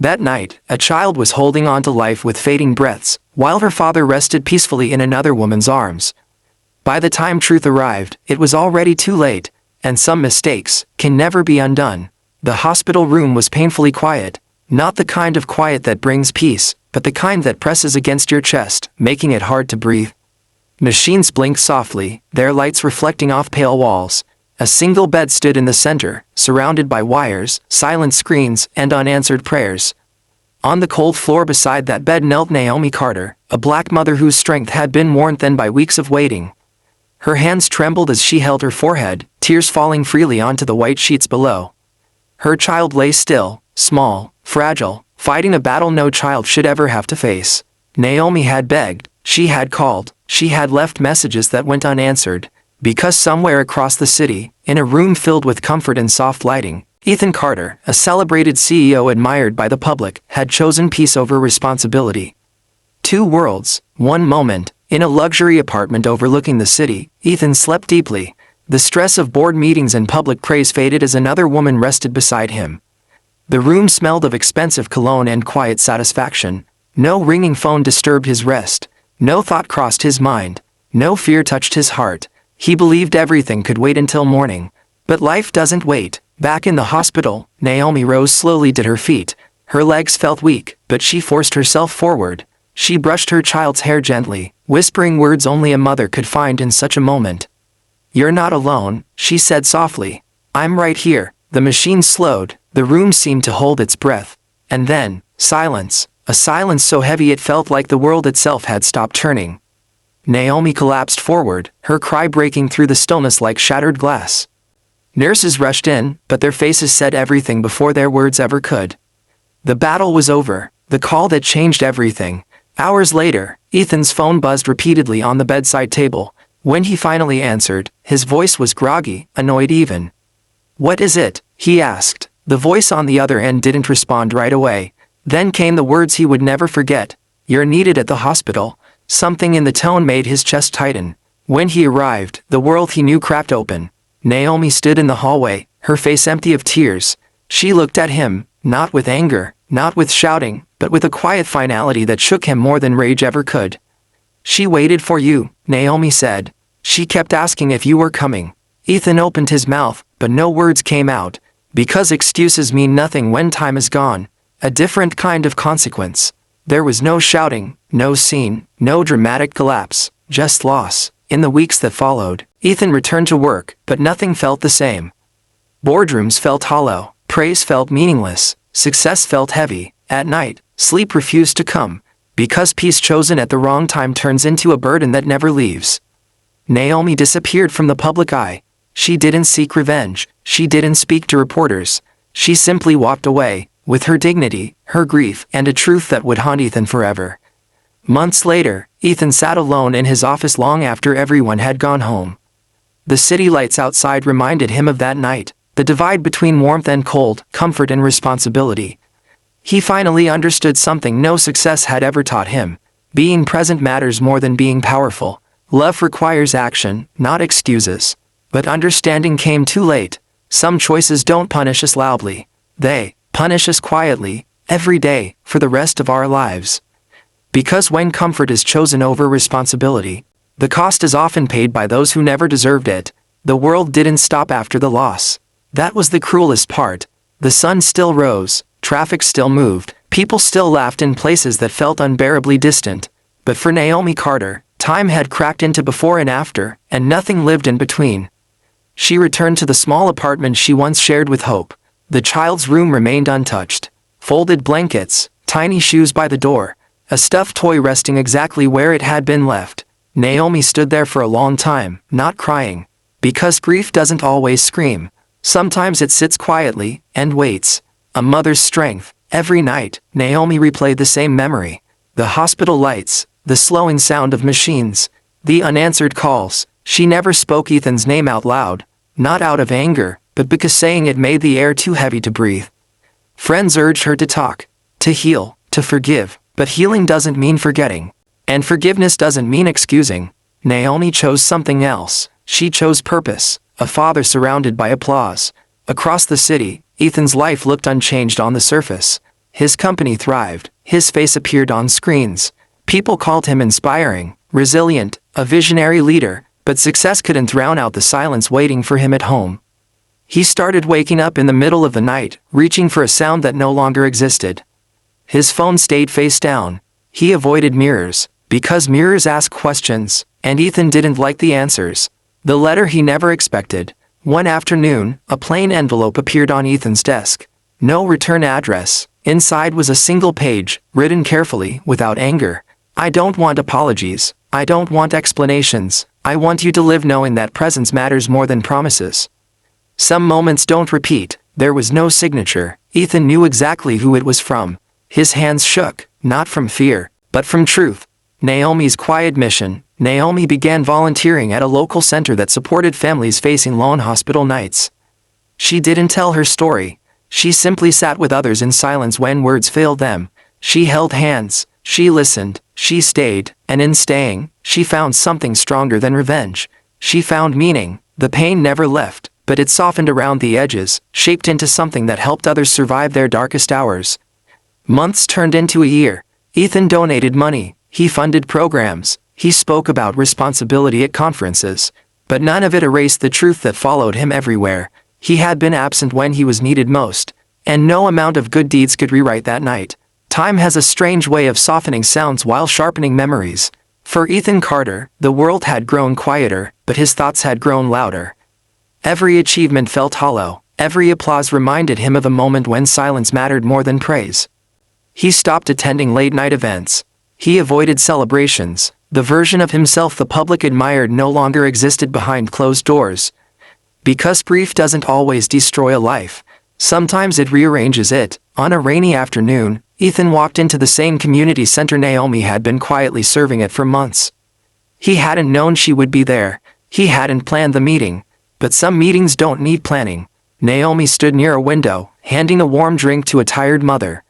That night, a child was holding on to life with fading breaths, while her father rested peacefully in another woman's arms. By the time truth arrived, it was already too late, and some mistakes can never be undone. The hospital room was painfully quiet, not the kind of quiet that brings peace, but the kind that presses against your chest, making it hard to breathe. Machines blinked softly, their lights reflecting off pale walls. A single bed stood in the center, surrounded by wires, silent screens, and unanswered prayers. On the cold floor beside that bed knelt Naomi Carter, a black mother whose strength had been worn thin by weeks of waiting. Her hands trembled as she held her forehead, tears falling freely onto the white sheets below. Her child lay still, small, fragile, fighting a battle no child should ever have to face. Naomi had begged, she had called, she had left messages that went unanswered. Because somewhere across the city, in a room filled with comfort and soft lighting, Ethan Carter, a celebrated CEO admired by the public, had chosen peace over responsibility. Two worlds, one moment. In a luxury apartment overlooking the city, Ethan slept deeply. The stress of board meetings and public praise faded as another woman rested beside him. The room smelled of expensive cologne and quiet satisfaction. No ringing phone disturbed his rest. No thought crossed his mind. No fear touched his heart. He believed everything could wait until morning. But life doesn't wait. Back in the hospital, Naomi rose slowly to her feet. Her legs felt weak, but she forced herself forward. She brushed her child's hair gently, whispering words only a mother could find in such a moment. "You're not alone," she said softly. "I'm right here." The machine slowed, the room seemed to hold its breath. And then, silence. A silence so heavy it felt like the world itself had stopped turning. Naomi collapsed forward, her cry breaking through the stillness like shattered glass. Nurses rushed in, but their faces said everything before their words ever could. The battle was over, the call that changed everything. Hours later, Ethan's phone buzzed repeatedly on the bedside table. When he finally answered, his voice was groggy, annoyed even. "What is it?" he asked. The voice on the other end didn't respond right away. Then came the words he would never forget. "You're needed at the hospital." Something in the tone made his chest tighten. When he arrived, the world he knew cracked open. Naomi stood in the hallway, her face empty of tears. She looked at him, not with anger, not with shouting, but with a quiet finality that shook him more than rage ever could. "She waited for you," Naomi said. "She kept asking if you were coming." Ethan opened his mouth, but no words came out. Because excuses mean nothing when time is gone. A different kind of consequence. There was no shouting, no scene, no dramatic collapse, just loss. In the weeks that followed, Ethan returned to work, but nothing felt the same. Boardrooms felt hollow, praise felt meaningless, success felt heavy. At night, sleep refused to come, because peace chosen at the wrong time turns into a burden that never leaves. Naomi disappeared from the public eye. She didn't seek revenge, she didn't speak to reporters. She simply walked away, with her dignity, her grief, and a truth that would haunt Ethan forever. Months later, Ethan sat alone in his office long after everyone had gone home. The city lights outside reminded him of that night, the divide between warmth and cold, comfort and responsibility. He finally understood something no success had ever taught him. Being present matters more than being powerful. Love requires action, not excuses. But understanding came too late. Some choices don't punish us loudly. They punish us quietly, every day, for the rest of our lives. Because when comfort is chosen over responsibility, the cost is often paid by those who never deserved it. The world didn't stop after the loss. That was the cruelest part. The sun still rose, traffic still moved, people still laughed in places that felt unbearably distant. But for Naomi Carter, time had cracked into before and after, and nothing lived in between. She returned to the small apartment she once shared with Hope. The child's room remained untouched. Folded blankets, tiny shoes by the door, a stuffed toy resting exactly where it had been left. Naomi stood there for a long time, not crying. Because grief doesn't always scream. Sometimes it sits quietly, and waits. A mother's strength. Every night, Naomi replayed the same memory. The hospital lights, the slowing sound of machines, the unanswered calls. She never spoke Ethan's name out loud, not out of anger, but because saying it made the air too heavy to breathe. Friends urged her to talk, to heal, to forgive, but healing doesn't mean forgetting. And forgiveness doesn't mean excusing. Naomi chose something else. She chose purpose, a father surrounded by applause. Across the city, Ethan's life looked unchanged on the surface. His company thrived, his face appeared on screens. People called him inspiring, resilient, a visionary leader, but success couldn't drown out the silence waiting for him at home. He started waking up in the middle of the night, reaching for a sound that no longer existed. His phone stayed face down. He avoided mirrors, because mirrors ask questions, and Ethan didn't like the answers. The letter he never expected. One afternoon, a plain envelope appeared on Ethan's desk. No return address. Inside was a single page, written carefully, without anger. I don't want apologies. I don't want explanations. I want you to live knowing that presence matters more than promises. Some moments don't repeat. There was no signature. Ethan knew exactly who it was from. His hands shook, not from fear, but from truth. Naomi's quiet mission. Naomi began volunteering at a local center that supported families facing long hospital nights. She didn't tell her story. She simply sat with others in silence when words failed them. She held hands. She listened. She stayed. And in staying, she found something stronger than revenge. She found meaning. The pain never left, but it softened around the edges, shaped into something that helped others survive their darkest hours. Months turned into a year. Ethan donated money. He funded programs. He spoke about responsibility at conferences. But none of it erased the truth that followed him everywhere. He had been absent when he was needed most. And no amount of good deeds could rewrite that night. Time has a strange way of softening sounds while sharpening memories. For Ethan Carter, the world had grown quieter, but his thoughts had grown louder. Every achievement felt hollow. Every applause reminded him of a moment when silence mattered more than praise. He stopped attending late-night events. He avoided celebrations. The version of himself the public admired no longer existed behind closed doors. Because grief doesn't always destroy a life. Sometimes it rearranges it. On a rainy afternoon, Ethan walked into the same community center Naomi had been quietly serving at for months. He hadn't known she would be there. He hadn't planned the meeting. But some meetings don't need planning. Naomi stood near a window, handing a warm drink to a tired mother.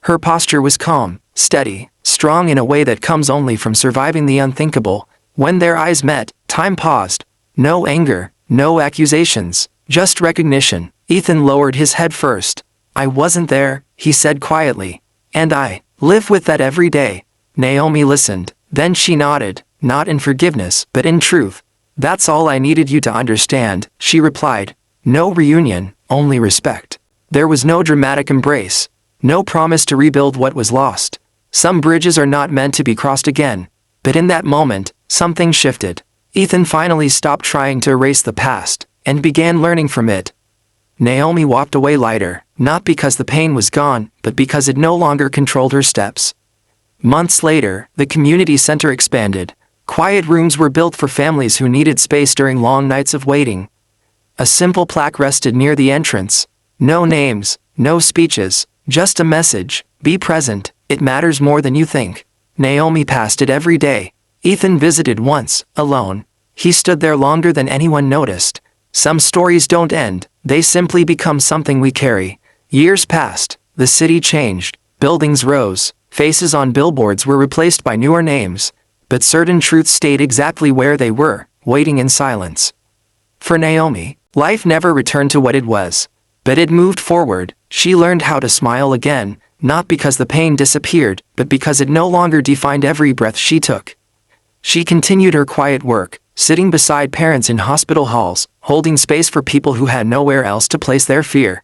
Her posture was calm, steady, strong in a way that comes only from surviving the unthinkable. When their eyes met, time paused. No anger, no accusations, just recognition. Ethan lowered his head first. I wasn't there, he said quietly. And I live with that every day. Naomi listened. Then she nodded, not in forgiveness, but in truth. That's all I needed you to understand, she replied. No reunion, only respect. There was no dramatic embrace. No promise to rebuild what was lost. Some bridges are not meant to be crossed again. But in that moment, something shifted. Ethan finally stopped trying to erase the past, and began learning from it. Naomi walked away lighter, not because the pain was gone, but because it no longer controlled her steps. Months later, the community center expanded. Quiet rooms were built for families who needed space during long nights of waiting. A simple plaque rested near the entrance. No names, no speeches, just a message. Be present, it matters more than you think. Naomi passed it every day. Ethan visited once, alone. He stood there longer than anyone noticed. Some stories don't end, they simply become something we carry. Years passed, the city changed, buildings rose, faces on billboards were replaced by newer names. But certain truths stayed exactly where they were, waiting in silence. For Naomi, life never returned to what it was. But it moved forward. She learned how to smile again, not because the pain disappeared, but because it no longer defined every breath she took. She continued her quiet work, sitting beside parents in hospital halls, holding space for people who had nowhere else to place their fear.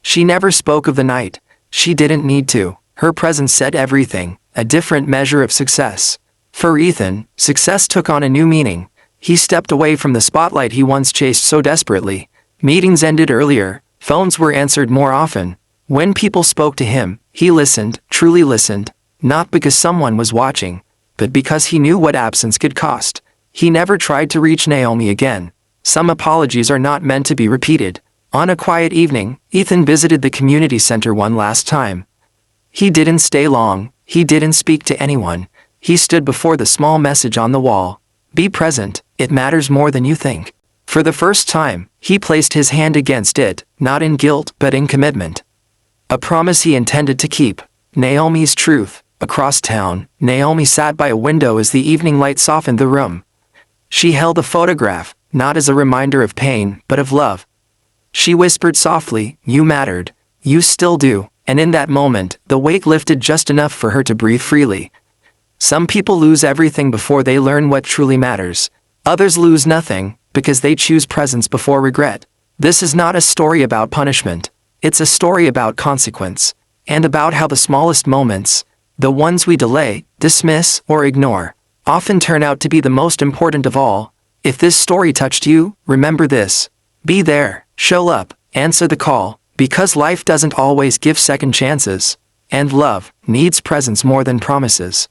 She never spoke of the night. She didn't need to. Her presence said everything, a different measure of success. For Ethan, success took on a new meaning. He stepped away from the spotlight he once chased so desperately. Meetings ended earlier, phones were answered more often. When people spoke to him, he listened, truly listened, not because someone was watching, but because he knew what absence could cost. He never tried to reach Naomi again. Some apologies are not meant to be repeated. On a quiet evening, Ethan visited the community center one last time. He didn't stay long. He didn't speak to anyone. He stood before the small message on the wall. Be present, it matters more than you think. For the first time, he placed his hand against it, not in guilt but in commitment. A promise he intended to keep. Naomi's truth. Across town, Naomi sat by a window as the evening light softened the room. She held a photograph, not as a reminder of pain, but of love. She whispered softly, "You mattered. You still do." and in that moment, the weight lifted just enough for her to breathe freely. Some people lose everything before they learn what truly matters. Others lose nothing, because they choose presence before regret. This is not a story about punishment. It's a story about consequence, and about how the smallest moments, the ones we delay, dismiss, or ignore, often turn out to be the most important of all. If this story touched you, remember this. Be there, show up, answer the call, because life doesn't always give second chances, and love needs presence more than promises.